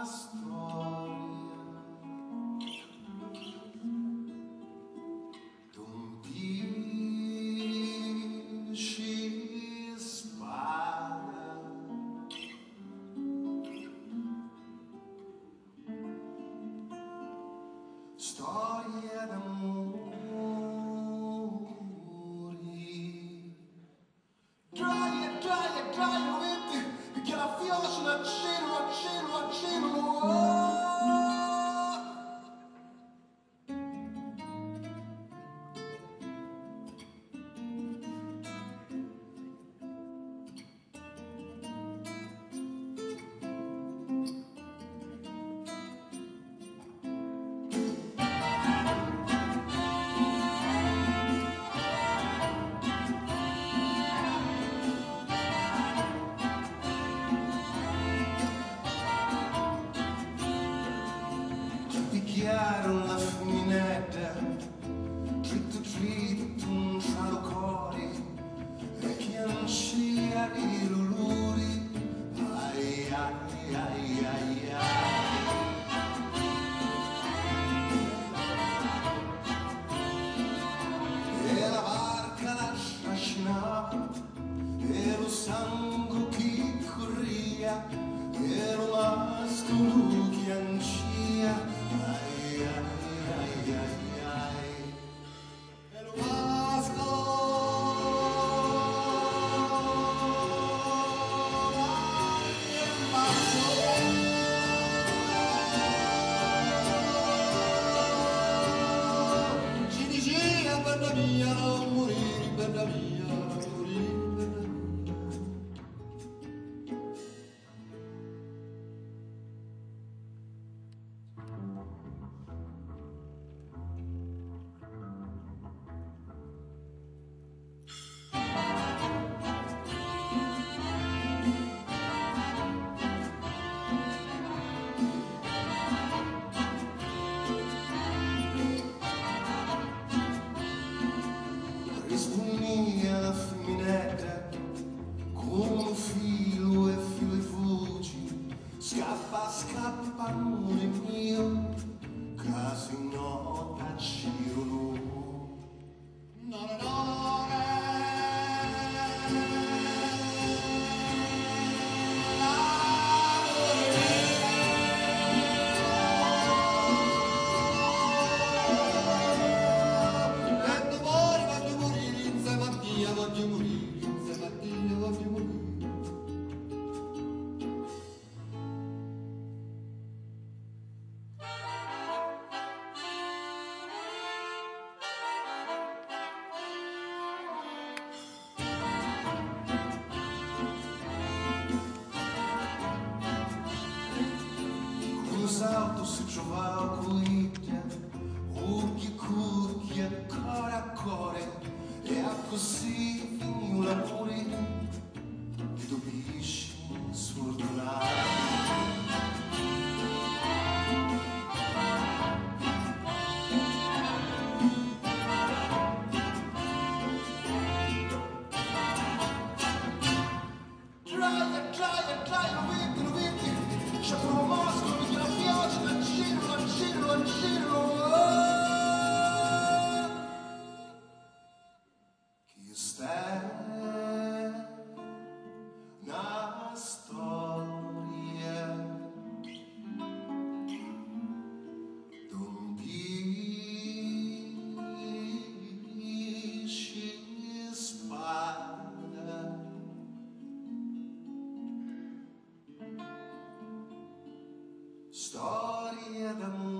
storia d'un pesci spada, storia d'amore. Dry venti che la fiocina accedono. Picchiarono la finestra, dritto un cielo cori e chi ansia i luluri, ai ai ai ai ai. E la barca la trascinava e lo sangue che corria e lo mascolo che ancia. Ai, ai, ai, ai, e lo masco ci diceva bella mia non morire, bella mia non morire, bella mia. Risponia la femminetta con un filo e fuci, scappa amore mio, casi no taccirono. Voglio morire, stamattina voglio morire. Con salto si trovava cuita, curchia, cuore a cuore. E a così finì l'amore di due pesci sfortunati. Dry, lo vedi, c'è pure un mostro che la pioggia, l'acciro. Chi sta na storia d'un pesci spada, storia d'amore.